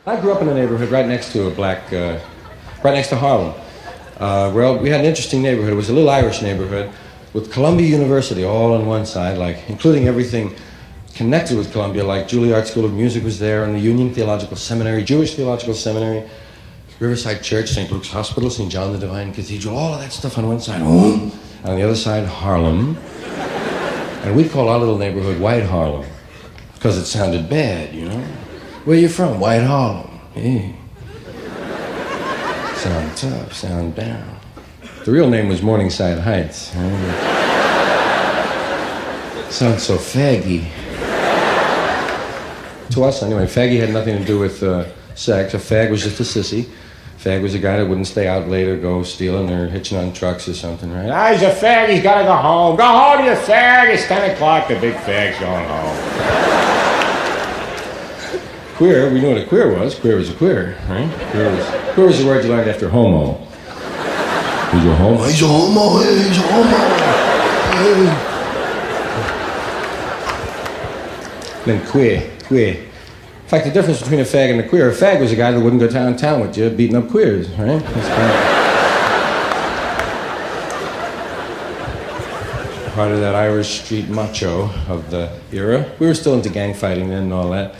I grew up in a neighborhood right next to right next to Harlem. Well, we had an interesting neighborhood. It was a little Irish neighborhood with Columbia University all on one side, like including everything connected with Columbia, like Juilliard School of Music was there, and the Union Theological Seminary, Jewish Theological Seminary, Riverside Church, St. Luke's Hospital, St. John the Divine Cathedral, all of that stuff on one side. On the other side, Harlem. And we call our little neighborhood White Harlem because it sounded bad, you know. Where you from? White Harlem. Hey. Sound tough, sound down. The real name was Morningside Heights. Sounds so faggy. To us, anyway, faggy had nothing to do with sex. A fag was just a sissy. Fag was a guy that wouldn't stay out late or go stealing or hitching on trucks or something, right? Ah, he's a fag, he's gotta go home. Go home, you fag! It's 10 o'clock, the big fag's going home. Queer, we knew what a queer was. Queer was a queer, right? Queer was the word you learned after homo. He's a homo. He's a homo. Hey, he's a homo. Hey. Then queer. In fact, the difference between a fag and a queer, a fag was a guy that wouldn't go downtown with you beating up queers, right? That's part of that Irish street macho of the era. We were still into gang fighting then and all that.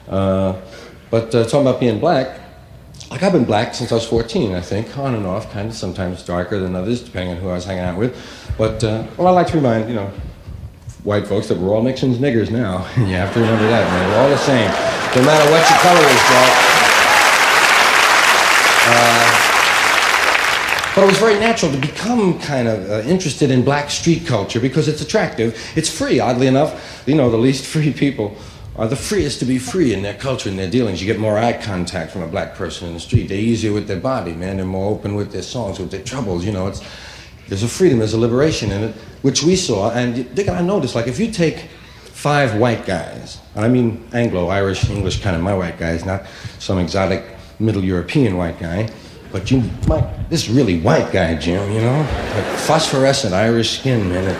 But talking about being black, like I've been black since I was 14, I think, on and off, kind of, sometimes darker than others, depending on who I was hanging out with. But, well, I like to remind, you know, white folks that we're all mixing niggers now. You have to remember that, man. We're all the same, no matter what your color is, Joe. But it was very natural to become kind of interested in black street culture because it's attractive. It's free, oddly enough. You know, the least free people are the freest to be free in their culture and their dealings. You get more eye contact from a black person in the street. They're easier with their body, man. They're more open with their songs, with their troubles. You know, there's a freedom, there's a liberation in it, which we saw. And Dick and I noticed, like, if you take 5 white guys, I mean Anglo, Irish, English kind of my white guys, not some exotic Middle European white guy, but this really white guy, Jim, you know, like phosphorescent Irish skin, man.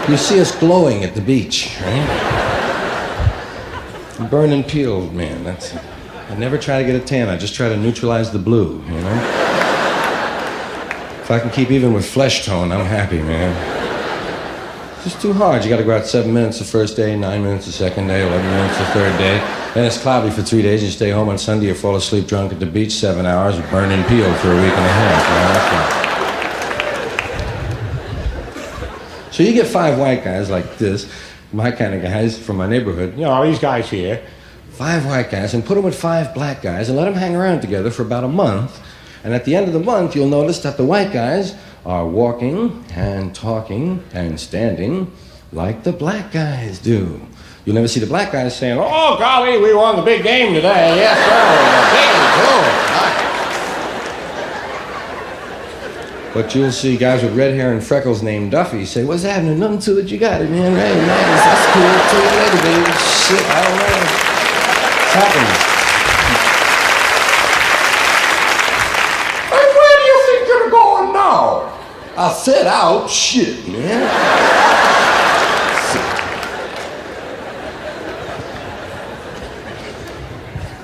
You see us glowing at the beach, right? Burning peeled, man. I never try to get a tan. I just try to neutralize the blue, you know? If I can keep even with flesh tone, I'm happy, man. It's just too hard. You gotta go out 7 minutes the first day, 9 minutes the second day, 11 minutes the third day. Then it's cloudy for 3 days. You stay home on Sunday, you fall asleep drunk at the beach 7 hours, burning peeled for a week and a half. So you get 5 white guys like this, my kind of guys from my neighborhood, you know, these guys here, 5 white guys, and put them with 5 black guys and let them hang around together for about a month. And at the end of the month, you'll notice that the white guys are walking and talking and standing like the black guys do. You'll never see the black guys saying, "Oh, golly, we won the big game today. Yes, sir. But you'll see guys with red hair and freckles named Duffy say, "What's happening? Nothing to it. You got it, man. Right, nice. That's cool. See you later, baby. Shit, I don't know. It's happening." Hey, where do you think you're going now? I said out. Shit, man.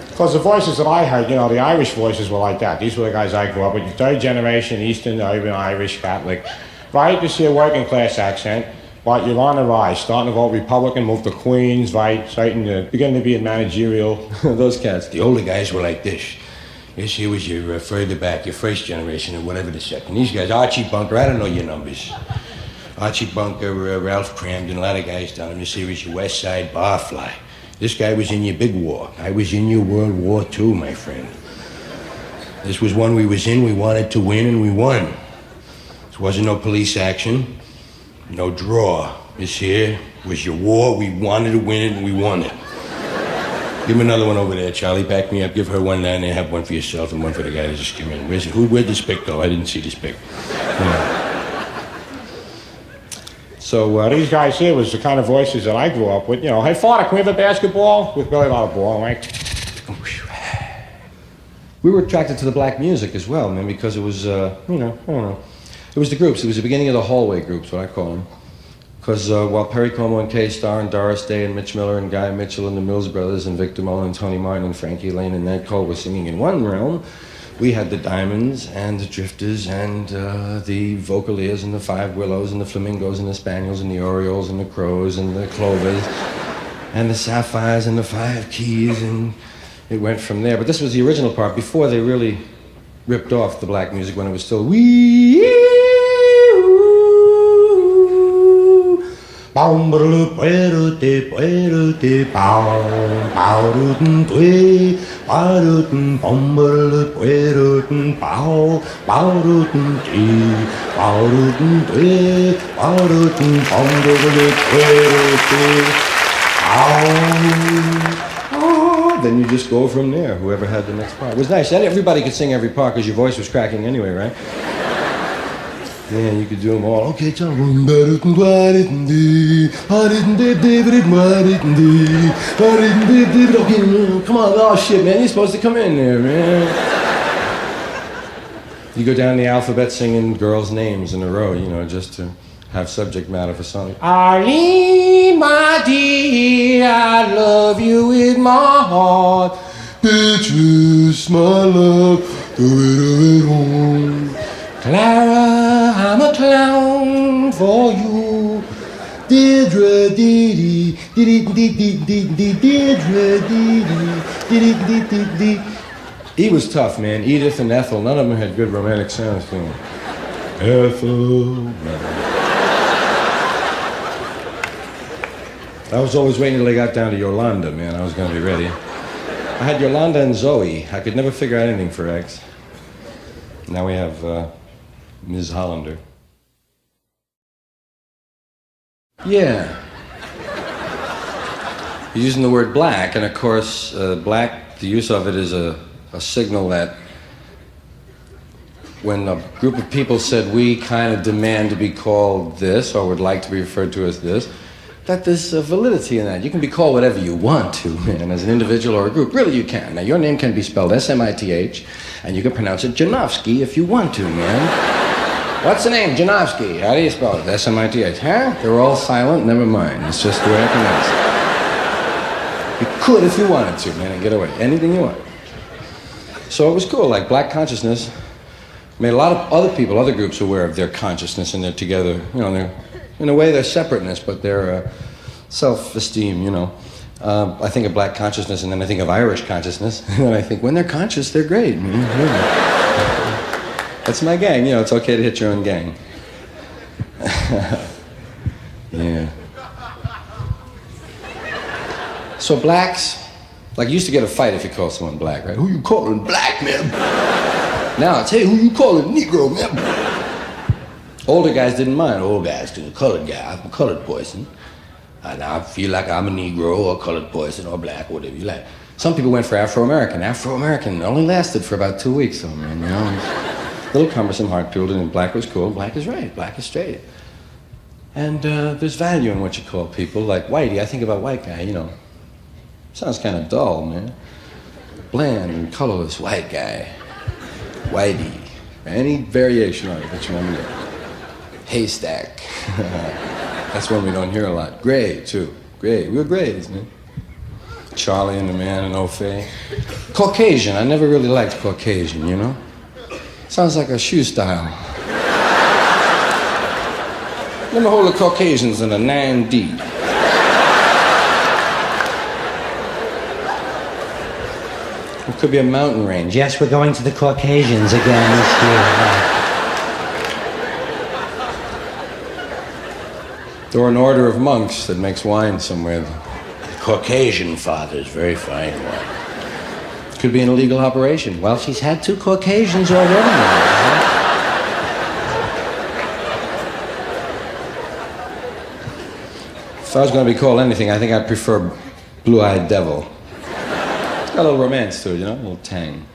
Because the voices that I heard, you know, the Irish voices were like that. These were the guys I grew up with. Third generation, Eastern, Urban, Irish, Catholic. Right, this is a working class accent. But you're on the rise, starting to vote Republican, move to Queens, right, starting to, beginning to be in managerial. Those cats. The older guys were like this. This here was your further back, your first generation, or whatever the second. These guys, Archie Bunker, I don't know your numbers. Archie Bunker, Ralph Cramden, a lot of guys down in the series, your West Side Barfly. This guy was in your big war. I was in your World War II, my friend. This was one we was in, we wanted to win, and we won. This wasn't no police action, no draw. This here was your war, we wanted to win it, and we won it. Give me another one over there, Charlie. Back me up, give her one down there, have one for yourself and one for the guy that just came in. Where'd this pick go? I didn't see this pick. So these guys here was the kind of voices that I grew up with. You know, hey, father, can we have a basketball? With Billy Lot of ball, right? We were attracted to the black music as well, man, because it was, you know, I don't know. It was the groups. It was the beginning of the hallway groups, what I call them. Because while Perry Como and Kay Starr and Doris Day and Mitch Miller and Guy Mitchell and the Mills Brothers and Victor Mullin and Tony Martin and Frankie Lane and Ned Cole were singing in one realm, we had the Diamonds and the Drifters and the Vocaliers and the Five Willows and the Flamingos and the Spaniels and the Orioles and the Crows and the Clovers and the Sapphires and the Five Keys, and it went from there. But this was the original part before they really ripped off the black music, when it was still wee. Then you just go from there, whoever had the next part. It was nice. Everybody could sing every part because your voice was cracking anyway, right? Yeah, you could do them all. Okay, John. Okay, come on. Oh, shit, man. You're supposed to come in there, man. You go down the alphabet singing girls' names in a row, you know, just to have subject matter for something. Arlene, my dear, I love you with my heart. Beatrice, my love, do it home. Clara, I'm a clown for you. Deirdre, dee dee, Deirdre, dee. He was tough, man. Edith and Ethel, none of them had good romantic sounds to them. Ethel. I was always waiting till they got down to Yolanda, man. I was going to be ready. I had Yolanda and Zoe. I could never figure out anything for X. Now we have Ms. Hollander. Yeah. You're using the word black, and of course, black, the use of it is a signal that when a group of people said, we kind of demand to be called this, or would like to be referred to as this, that there's validity in that. You can be called whatever you want to, man, as an individual or a group. Really, you can. Now, your name can be spelled S-M-I-T-H, and you can pronounce it Janowski if you want to, man. What's the name? Janowski. How do you spell it? S-M-I-T-H. Huh? They're all silent. Never mind. It's just the way I pronounce it. You could if you wanted to, man, and get away. Anything you want. So it was cool. Like, black consciousness made a lot of other people, other groups aware of their consciousness, and they're together, you know, they're, in a way, they're separateness, but they're self-esteem, you know. I think of black consciousness, and then I think of Irish consciousness, and then I think, when they're conscious, they're great. That's my gang, you know, it's okay to hit your own gang. Yeah. So blacks, like, you used to get a fight if you called someone black, right? Who you calling black, man? Now it's, hey, who you calling Negro, man? Older guys didn't mind. Old guys, because a colored guy, I'm a colored person. And I feel like I'm a Negro or a colored person or black, or whatever you like. Some people went for Afro-American. Afro-American only lasted for about 2 weeks, though, man, you know? A little cumbersome, hard-tooled, and black was cool. Black is right, black is straight. And there's value in what you call people. Like Whitey, I think about white guy, you know. Sounds kind of dull, man. Bland and colorless white guy. Whitey. Any variation on it that you want to get. Haystack. That's one we don't hear a lot. Gray, too. Gray. We're grays, man. Charlie and the Man and O'Fay. Caucasian. I never really liked Caucasian, you know? Sounds like a shoe style. Let me hold the Caucasians in a 9D. It could be a mountain range. Yes, we're going to the Caucasians again this year. Or an order of monks that makes wine somewhere. The Caucasian fathers, very fine wine. Could be an illegal operation. Well, she's had 2 Caucasians already. If I was going to be called anything, I think I'd prefer Blue-Eyed Devil. It's got a little romance to it, you know, a little tang.